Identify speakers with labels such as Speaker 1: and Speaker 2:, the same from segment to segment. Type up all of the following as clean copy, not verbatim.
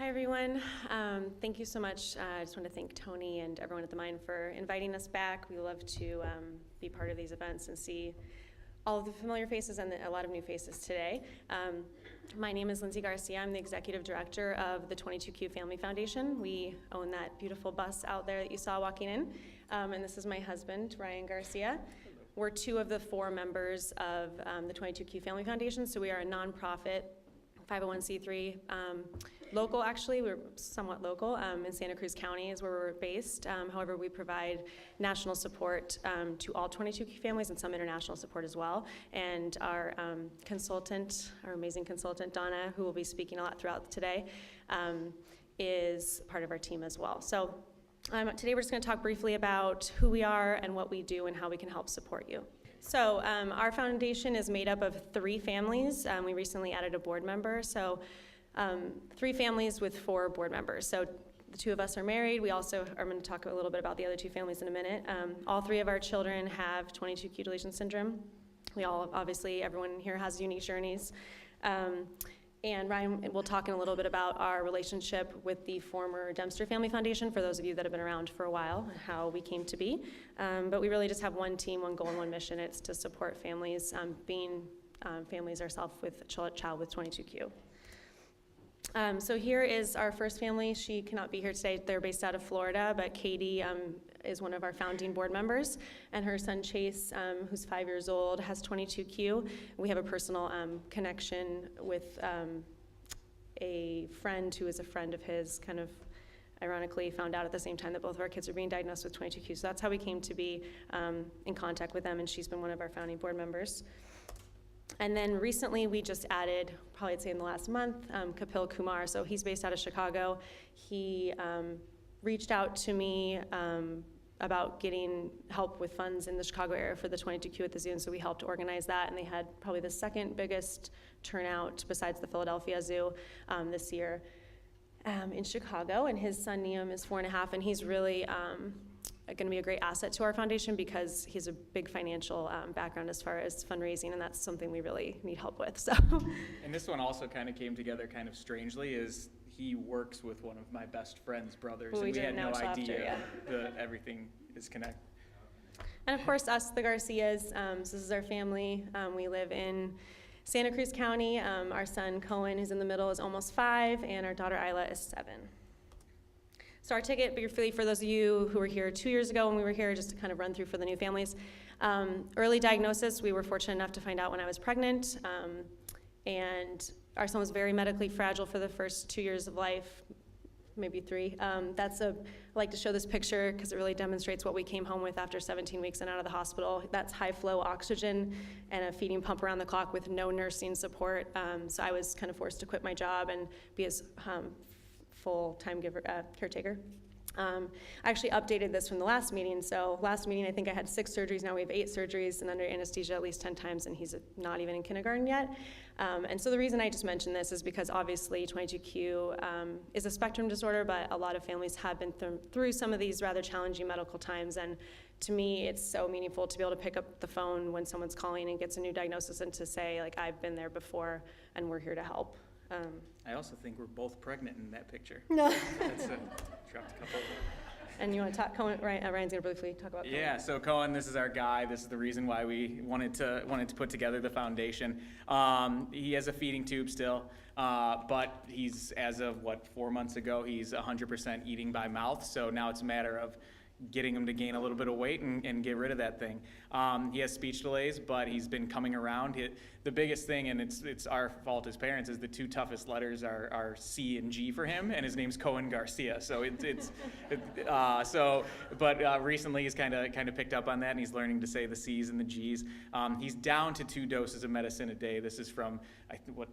Speaker 1: Hi, everyone. Thank you so much. I just want to thank Tony and everyone at the Mine for inviting us back. We love to be part of these events and see all of the familiar faces and a lot of new faces today. My name is Lindsey Garcia. I'm the executive director of the 22Q Family Foundation. We own that beautiful bus out there that you saw walking in. And this is my husband, Ryan Garcia. We're two of the four members of the 22Q Family Foundation, so we are a nonprofit 501c3, local actually, we're somewhat local, in Santa Cruz County is where we're based. However, we provide national support to all 22Q families and some international support as well. And our consultant, our amazing consultant, Donna, who will be speaking a lot throughout today, is part of our team as well. So today we're just gonna talk briefly about who we are and what we do and how we can help support you. So our foundation is made up of 3 families. We recently added a board member, so 3 families with 4 board members. So the 2 of us are married. We also are going to talk a little bit about the other 2 families in a minute. All 3 of our children have 22q deletion syndrome. We all, obviously, everyone here has unique journeys. And Ryan will talk in a little bit about our relationship with the former DEMPSTER Family Foundation, for those of you that have been around for a while, and how we came to be. But we really just have one team, one goal, and one mission. It's to support families, being families ourselves with a child with 22q. So here is our first family. She cannot be here today. They're based out of Florida, but Katie is one of our founding board members, and her son Chase, who's 5 years old, has 22q. We have a personal connection with a friend who is a friend of his, kind of ironically found out at the same time that both of our kids are being diagnosed with 22q. So that's how we came to be in contact with them, and she's been one of our founding board members. And then recently we just added, probably I'd say in the last month, KUMAR. So he's based out of Chicago. He reached out to me about getting help with funds in the Chicago area for the 22Q at the zoo, and so we helped organize that, and they had probably the second biggest turnout besides the Philadelphia Zoo this year in Chicago. And his son Liam is 4.5, and he's really going to be a great asset to our foundation because he's a big financial background as far as fundraising, and that's something we really need help with. So.
Speaker 2: And this one also kind of came together kind of strangely, is he works with one of my best friend's brothers, and we had no idea that everything is connected.
Speaker 1: And of course, us, the Garcias, so this is our family. We live in Santa Cruz County. Our son Cohen, who's in the middle, is almost 5, and our daughter Isla is 7. So our ticket, briefly, for those of you who were here 2 years ago when we were here, just to kind of run through for the new families. Early diagnosis, we were fortunate enough to find out when I was pregnant, and our son was very medically fragile for the first 2 years of life, maybe 3. I like to show this picture because it really demonstrates what we came home with after 17 weeks and out of the hospital. That's high flow oxygen and a feeding pump around the clock with no nursing support. So I was kind of forced to quit my job and be his full-time caretaker. I actually updated this from the last meeting. So last meeting, I think I had 6 surgeries. Now we have 8 surgeries and under anesthesia at least 10 times, and he's not even in kindergarten yet. And so the reason I just mentioned this is because obviously 22q is a spectrum disorder, but a lot of families have been through some of these rather challenging medical times. And to me, it's so meaningful to be able to pick up the phone when someone's calling and gets a new diagnosis and to say, like, I've been there before and we're here to help.
Speaker 2: I also think we're both pregnant in that picture.
Speaker 1: No.
Speaker 2: That's dropped a couple.
Speaker 1: And you want to talk, Cohen? Ryan's going to briefly talk about Cohen.
Speaker 2: Yeah, so Cohen, this is our guy. This is the reason why we wanted to put together the foundation. He has a feeding tube still, but he's, as of 4 months ago, he's 100% eating by mouth. So now it's a matter of getting him to gain a little bit of weight and get rid of that thing. He has speech delays, but he's been coming around. The biggest thing, and it's our fault as parents, is the 2 toughest letters are C and G for him, and his name's Cohen Garcia. So recently he's kind of picked up on that, and he's learning to say the C's and the G's. He's down to 2 doses of medicine a day. This is from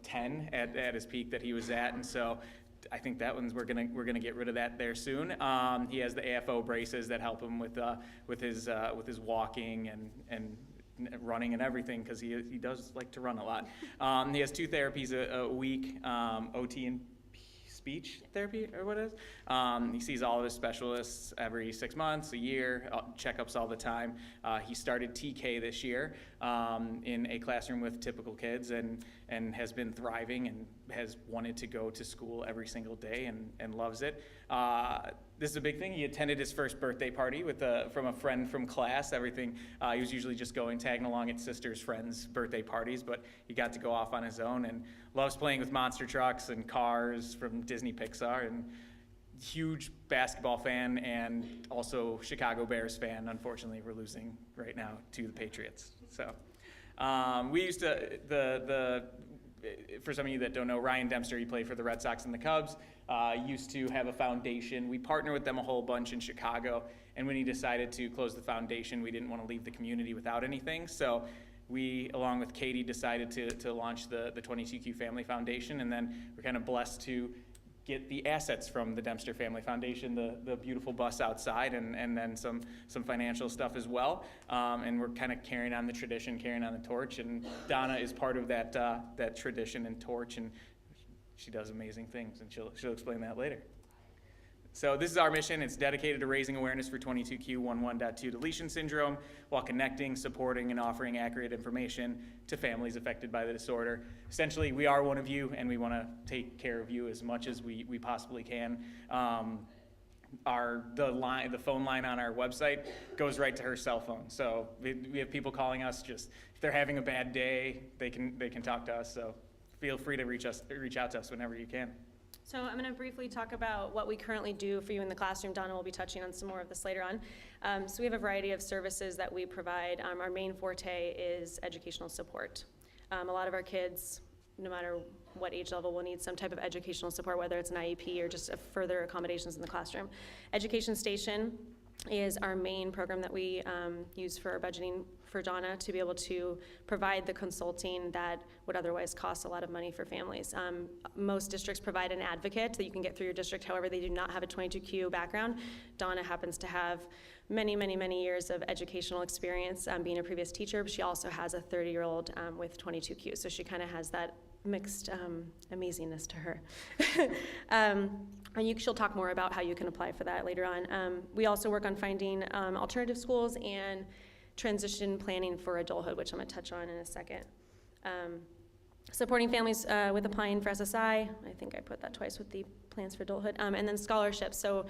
Speaker 2: 10 at his peak that he was at, and so I think that one's we're gonna get rid of that there soon. He has the AFO braces that help him with his walking and running and everything, because he does like to run a lot. He has 2 therapies a week, OT and speech therapy, or what it is. He sees all of his specialists every 6 months, a year, checkups all the time. He started TK this year in a classroom with typical kids, and and has been thriving and has wanted to go to school every single day and loves it. This is a big thing. He attended his first birthday party from a friend from class. Everything, he was usually just tagging along at sister's friends' birthday parties, but he got to go off on his own and loves playing with monster trucks and cars from Disney Pixar, and huge basketball fan and also Chicago Bears fan. Unfortunately, we're losing right now to the Patriots. So we used to, for some of you that don't know, Ryan Dempster, he played for the Red Sox and the Cubs, used to have a foundation. We partner with them a whole bunch in Chicago, and when he decided to close the foundation, we didn't want to leave the community without anything. So we, along with Katie, decided to launch the 22Q Family Foundation, and then we're kind of blessed to get the assets from the Dempster Family Foundation, the beautiful bus outside, and then some financial stuff as well. And we're kind of carrying on the tradition, carrying on the torch, and Donna is part of that tradition and torch, and she does amazing things, and she'll explain that later. So this is our mission. It's dedicated to raising awareness for 22q11.2 deletion syndrome while connecting, supporting, and offering accurate information to families affected by the disorder. Essentially, we are one of you, and we want to take care of you as much as we possibly can. The phone line on our website goes right to her cell phone. So we have people calling us. Just if they're having a bad day, they can talk to us. So feel free to reach out to us whenever you can.
Speaker 1: So I'm going to briefly talk about what we currently do for you in the classroom. Donna will be touching on some more of this later on. So we have a variety of services that we provide. Our main forte is educational support. A lot of our kids, no matter what age level, will need some type of educational support, whether it's an IEP or just further accommodations in the classroom. Education Station is our main program that we use for our budgeting for Donna to be able to provide the consulting that would otherwise cost a lot of money for families. Most districts provide an advocate that you can get through your district. However, they do not have a 22Q background. Donna happens to have many, many, many years of educational experience being a previous teacher, but she also has a 30-year-old with 22Q, so she kind of has that mixed amazingness to her. She'll talk more about how you can apply for that later on. We also work on finding alternative schools and transition planning for adulthood, which I'm going to touch on in a second. Supporting families with applying for SSI. I think I put that twice with the plans for adulthood. And then scholarships. So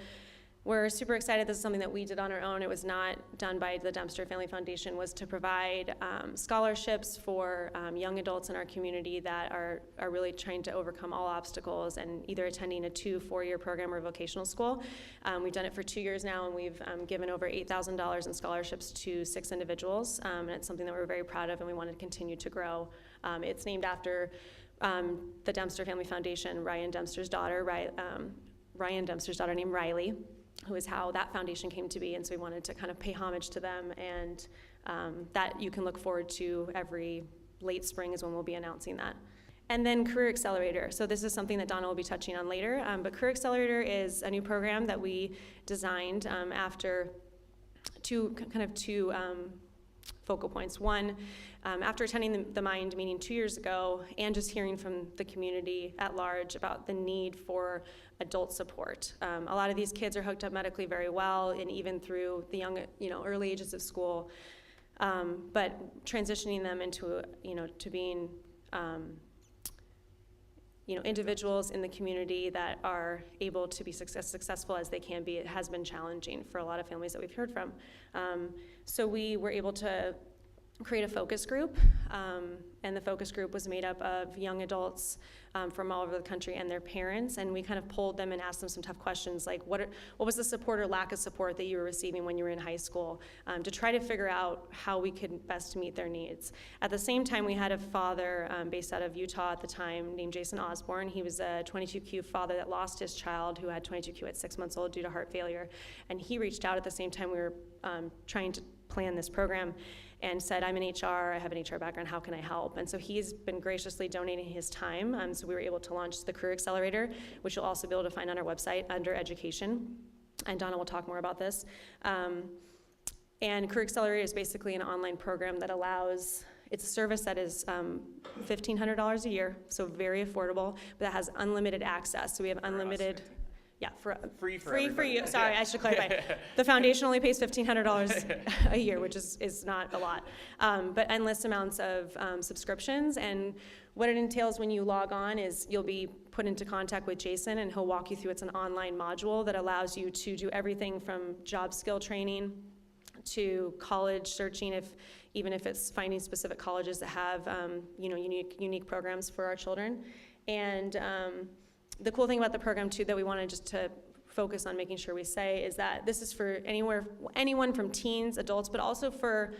Speaker 1: we're super excited. This is something that we did on our own. It was not done by the Dempster Family Foundation, was to provide scholarships for young adults in our community that are really trying to overcome all obstacles and either attending a 2-4-year program or vocational school. We've done it for 2 years now, and we've given over $8,000 in scholarships to 6 individuals. And it's something that we're very proud of, and we want to continue to grow. It's named after the Dempster Family Foundation, Ryan Dempster's daughter named Riley, who is how that foundation came to be, and so we wanted to kind of pay homage to them, and that you can look forward to every late spring is when we'll be announcing that. And then Career Accelerator. So this is something that Donna will be touching on later, but Career Accelerator is a new program that we designed after two focal points. One, after attending the MIND meeting 2 years ago and just hearing from the community at large about the need for adult support. A lot of these kids are hooked up medically very well, and even through the young, early ages of school, but transitioning them into, to being, individuals in the community that are able to be successful as they can be, it has been challenging for a lot of families that we've heard from. So we were able to create a focus group, and the focus group was made up of young adults from all over the country and their parents, and we kind of polled them and asked them some tough questions like what was the support or lack of support that you were receiving when you were in high school, to try to figure out how we could best meet their needs. At the same time, we had a father based out of Utah at the time named Jason Osborne. He was a 22Q father that lost his child who had 22Q at 6 months old due to heart failure, and he reached out at the same time we were trying to plan this program and said, I'm in HR, I have an HR background, how can I help? And so he's been graciously donating his time, so we were able to launch the Career Accelerator, which you'll also be able to find on our website under Education, and Donna will talk more about this. And Career Accelerator is basically an online program that allows, it's a service that is $1,500 a year, so very affordable, but that has unlimited access. So we have unlimited, Yeah,
Speaker 2: Free for
Speaker 1: free for
Speaker 2: everybody.
Speaker 1: you. Sorry, I should clarify. The foundation only pays $1,500 a year, which is not a lot, but endless amounts of subscriptions. And what it entails when you log on is you'll be put into contact with Jason, and he'll walk you through. It's an online module that allows you to do everything from job skill training to college searching, even if it's finding specific colleges that have unique programs for our children. And the cool thing about the program too that we wanted just to focus on making sure we say is that this is for anyone from teens, adults, but also for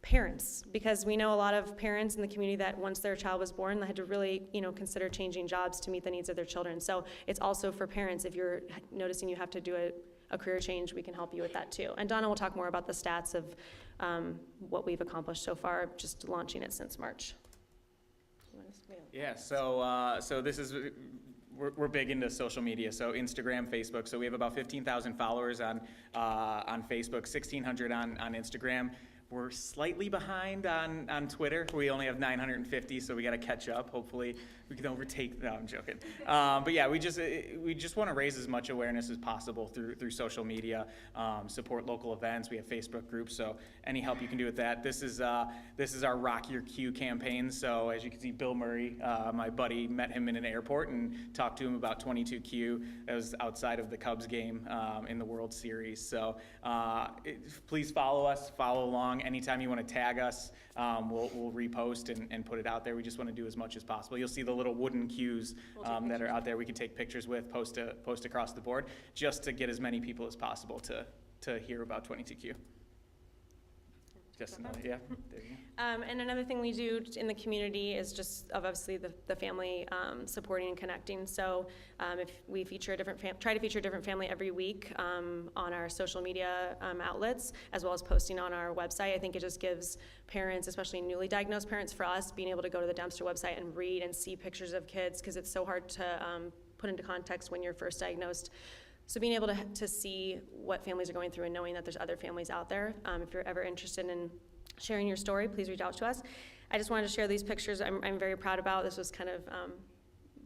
Speaker 1: parents, because we know a lot of parents in the community that once their child was born, they had to really consider changing jobs to meet the needs of their children. So it's also for parents. If you're noticing you have to do a career change, we can help you with that too. And Donna will talk more about the stats of what we've accomplished so far, just launching it since March.
Speaker 2: Yeah, so this is, we're big into social media, so Instagram, Facebook. So we have about 15,000 followers on Facebook, 1,600 on Instagram. We're slightly behind on Twitter. We only have 950, so we got to catch up. Hopefully, we can overtake. No, I'm joking. But yeah, we just want to raise as much awareness as possible through social media. Support local events. We have Facebook groups, so any help you can do with that. This is our Rock Your Q campaign. So as you can see, Bill Murray, my buddy, met him in an airport and talked to him about 22Q. That was outside of the Cubs game in the World Series. So please follow us, follow along. Anytime you want to tag us, we'll repost and put it out there. We just want to do as much as possible. You'll see the little wooden cues that are out there we can take pictures with, post across the board, just to get as many people as possible to hear about 22Q. Just another, yeah. There you go.
Speaker 1: And another thing we do in the community is just obviously the family supporting and connecting. So if we feature try to feature a different family every week on our social media outlets, as well as posting on our website. I think it just gives parents, especially newly diagnosed parents, for us, being able to go to the DEMPSTER website and read and see pictures of kids, because it's so hard to put into context when you're first diagnosed. So being able to see what families are going through and knowing that there's other families out there. If you're ever interested in sharing your story, please reach out to us. I just wanted to share these pictures I'm very proud about. This was kind of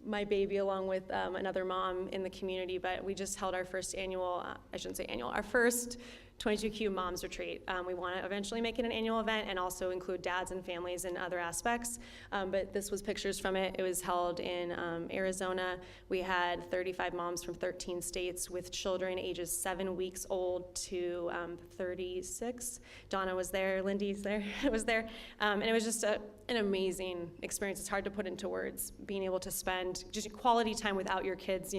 Speaker 1: my baby along with another mom in the community, but we just held our first annual, I shouldn't say annual, our first 22Q Moms Retreat. We want to eventually make it an annual event and also include dads and families and other aspects. But this was pictures from it. It was held in Arizona. We had 35 moms from 13 states with children ages 7 weeks old to 36. Donna was there, Lindy's there, was there. And it was just an amazing experience. It's hard to put into words, being able to spend just quality time without your kids,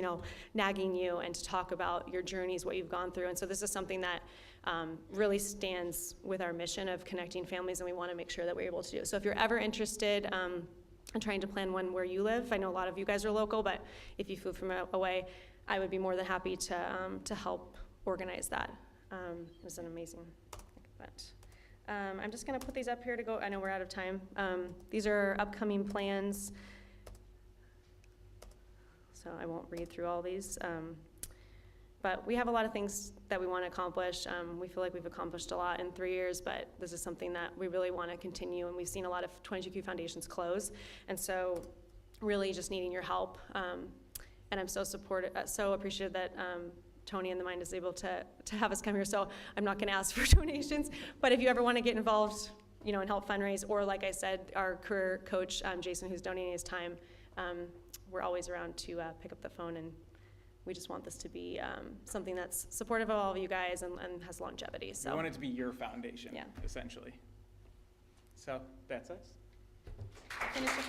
Speaker 1: nagging you, and to talk about your journeys, what you've gone through. And so this is something that really stands with our mission of connecting families, and we want to make sure that we're able to do. So if you're ever interested in trying to plan one where you live, I know a lot of you guys are local, but if you flew from away, I would be more than happy to help organize that. It was an amazing event. I'm just going to put these up here to go. I know we're out of time. These are upcoming plans, so I won't read through all these. But we have a lot of things that we want to accomplish. We feel like we've accomplished a lot in 3 years, but this is something that we really want to continue, and we've seen a lot of 22Q foundations close, and so really just needing your help. And I'm so appreciative that Tony and the Mind is able to have us come here, so I'm not going to ask for donations, but if you ever want to get involved, and help fundraise, or like I said, our career coach, Jason, who's donating his time, we're always around to pick up the phone, and we just want this to be something that's supportive of all of you guys and has longevity. So
Speaker 2: we want it to be your foundation,
Speaker 1: yeah,
Speaker 2: essentially. So that's us.
Speaker 1: Finish the